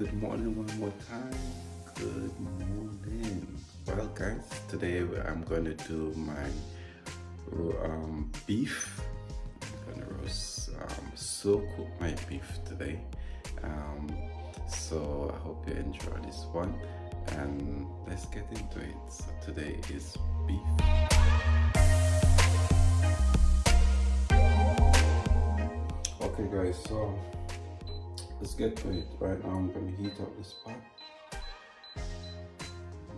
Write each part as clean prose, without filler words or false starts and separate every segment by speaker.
Speaker 1: good morning one more time. Good morning. Well, guys, today I'm going to do my beef. I'm going to roast, slow cook my beef today. So I hope you enjoy this one, and let's get into it. So today is beef. Okay, guys, so let's get to it. Right now I'm going to heat up this pot,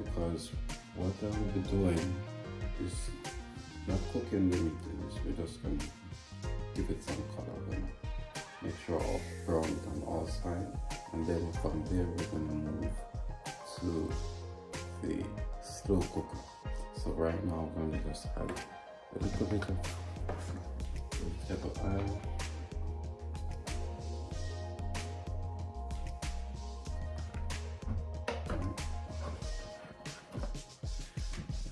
Speaker 1: because what I will be doing is not cooking the meat in this. We're just going to give it some color. We're going to make sure all brown on all sides, and then from there we're going to move to the slow cooker. So right now I'm going to just add a little bit of vegetable oil.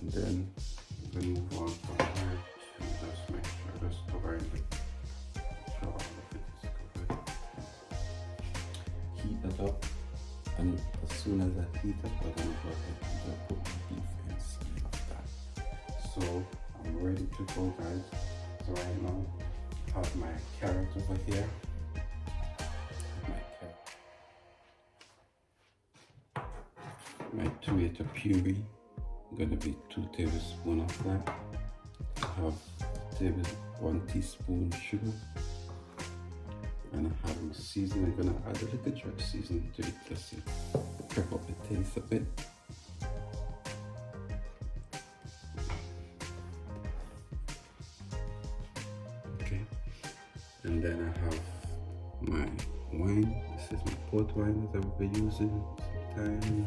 Speaker 1: And then we move on from here to just make sure just covering it. Make sure all of it is covered. Heat that up, and as soon as I heat up, I'm going to go ahead and put my beef inside of that. So I'm ready to go, guys. So right now I have my carrot over here. My tomato puree. Gonna be 2 tablespoons of that. I have 1 teaspoon sugar, and I have my seasoning. I'm gonna add a little dry seasoning to it just to prep up the taste a bit. Okay, and then I have my wine. This is my port wine that I will be using sometimes.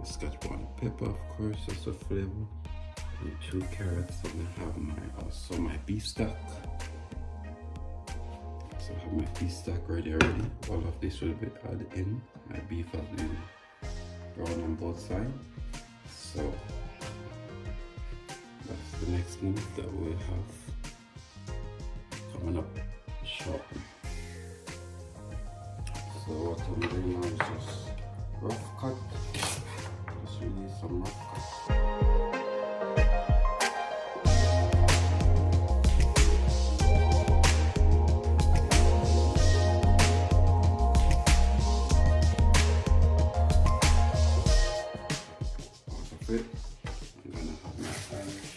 Speaker 1: Scotch-bonnet pepper, of course, just a flavor, and 2 carrots, and I have also my beef stock. So I have my beef stock ready already. All of this will be added in. My beef has been brown on both sides, so that's the next move that we'll have coming up shortly. So what I'm doing now is just rough cut. Release some rough cuts. Out of it, I'm going to have my Irish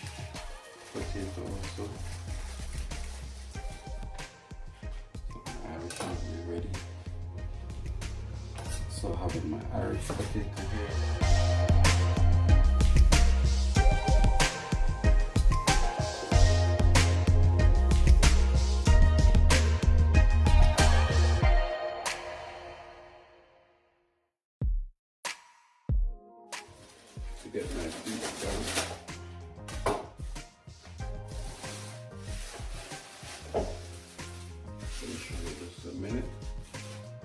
Speaker 1: potato also. So my Irish will be ready. So having my Irish potato here. To get my beef done. Finish it just a minute.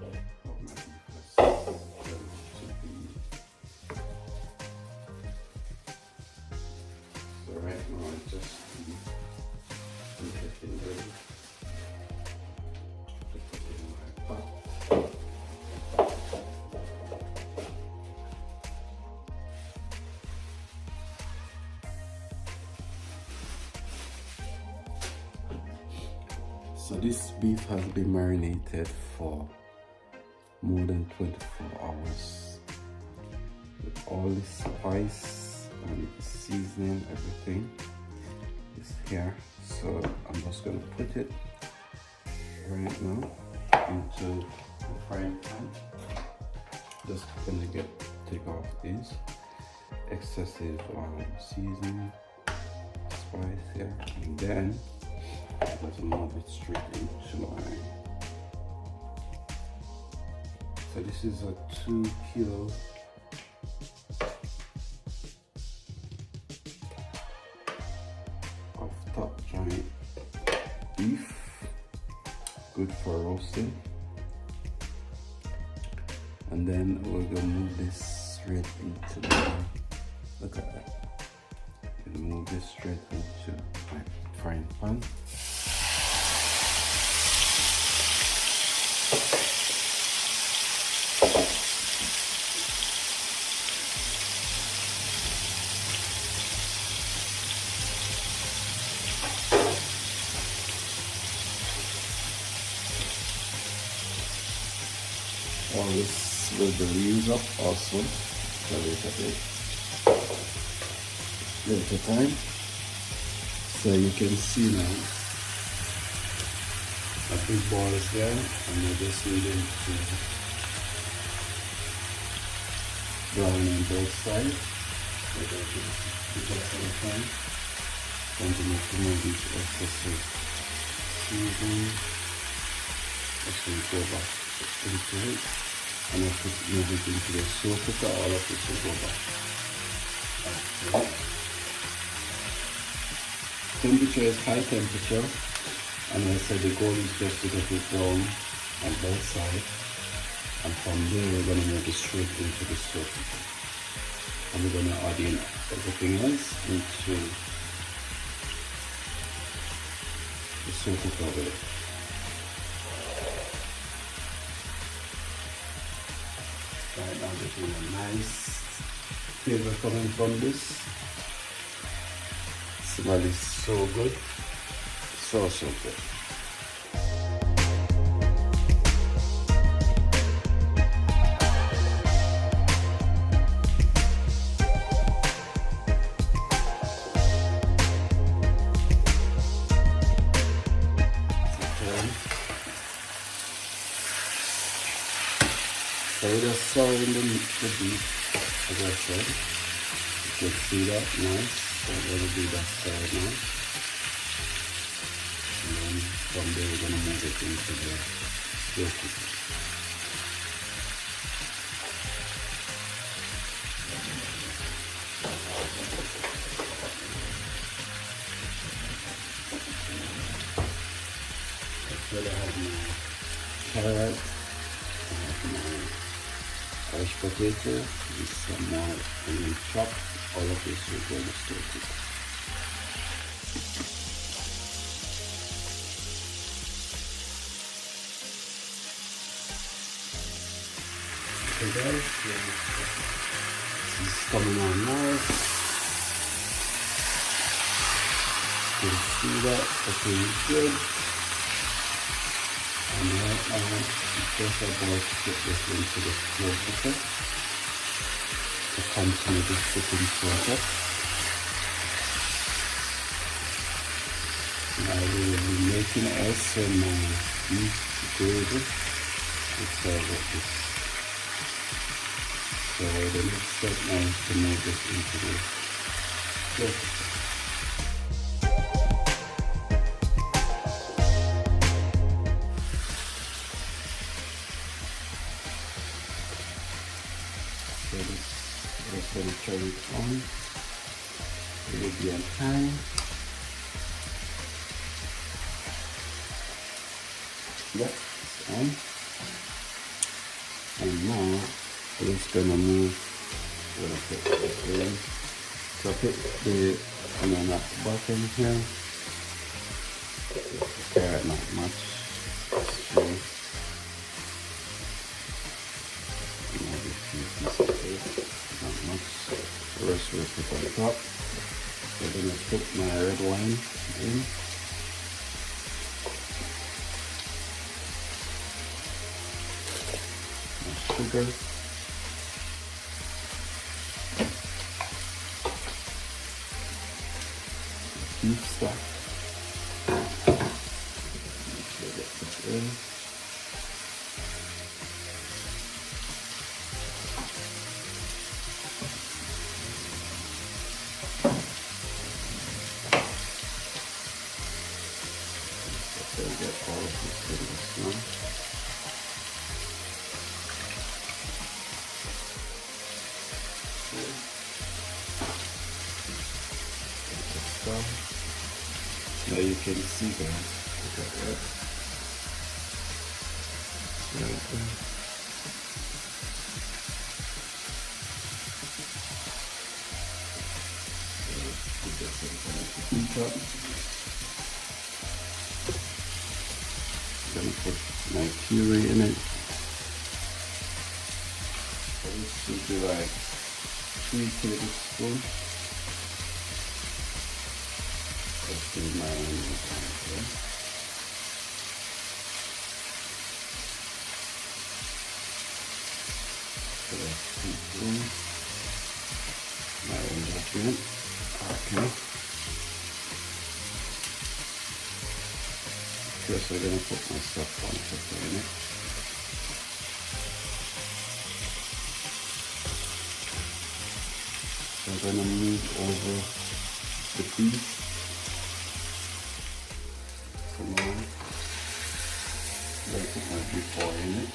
Speaker 1: Oh, my beef has to be. So right now I just getting ready to put it in my pot. So this beef has been marinated for more than 24 hours with all the spice and seasoning. Everything is here. So I'm just going to put it right now into the frying pan. Just going to take off this excessive seasoning, spice here, and then let's move it straight into my. So this is a 2 kilo of top joint beef, good for roasting. And then we're gonna move this straight into the. Look at that. And move this straight into my frying pan. all this will be used up also a little bit, little time. So you can see now a big ball is there, and we're just needing to brown on both sides. So that is just some time. Continue to move each extra season as we go back into it, and as we move it into the slow cooker, all of this will go back. Okay. Temperature is high temperature, and I said the goal is just to get it brown on both sides, and from there we're going to move it straight into the slow cooker, and we're going to add in everything else into the slow cooker over there. Right now there's a nice flavor coming from this. Smell is so good, so good. So we're just serving the beef, as I said. You can see that nice. So we're going to do that side now. And then from there we're going to move it into the slow cooker. That's where I have my carrot. Fresh potato with some more onion chopped. All of this will go in the slow cooker. Okay guys, this is coming on now. You can see that looking good. And right now, it's just about to put this into the slow cooker to continue the cooking process. And I will be making also my beef gravy to serve with this. So the next step now is to move this into the slow cooker. So this will turn it on. It will be on high. Yep, it's on. And now we're just gonna move. We're gonna put this in. So put the onion at the bottom here. The carrot not much. So, not much. The rest will put on top. So I'm gonna put my red wine in. My sugar. Beef stock. Get this in. Get all of this goodness now. Now you can see guys, look at that. Right there. Put this in the top. Gonna put my puree in it. So this should be like 3 tablespoons. Let's do my onions here. So let's keep in my own judgment. Okay. First, I'm gonna put my stuff on pepper in it. So I'm gonna move over the beef. So now, I'm gonna put my beef oil in it.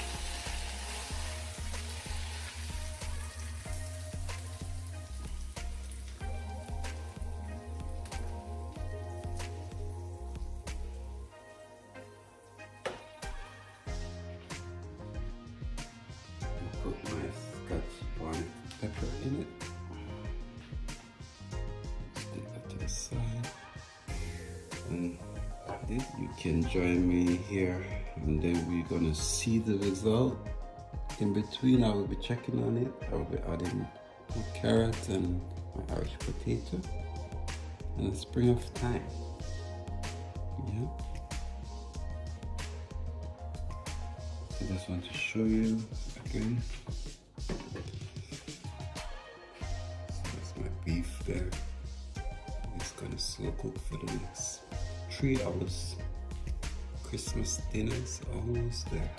Speaker 1: Put my Scotch bonnet pepper in it. Stick that to the side. And then you can join me here, and then we're gonna see the result. In between, I will be checking on it. I will be adding my carrot and my Irish potato in the spring of time. Yeah. I just want to show you again. So that's my beef there. It's gonna slow cook for the next 3 hours. Christmas dinner is almost there.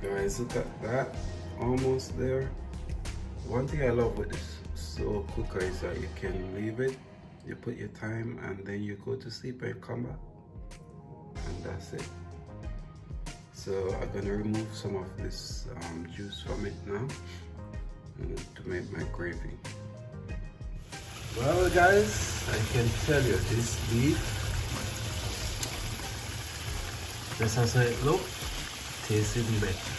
Speaker 1: Guys, look at that. Almost there. One thing I love with this slow cooker is that you can leave it, you put your time, and then you go to sleep and come back. And that's it. So I'm gonna remove some of this juice from it now to make my gravy. Well guys, I can tell you this beef, just as it looks, tastes even better.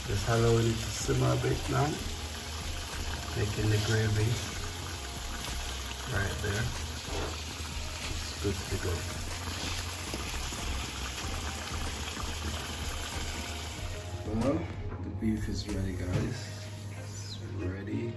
Speaker 1: Just allowing it to simmer a bit now, making the gravy right there. Good to go. Well, the beef is ready, guys. It's ready.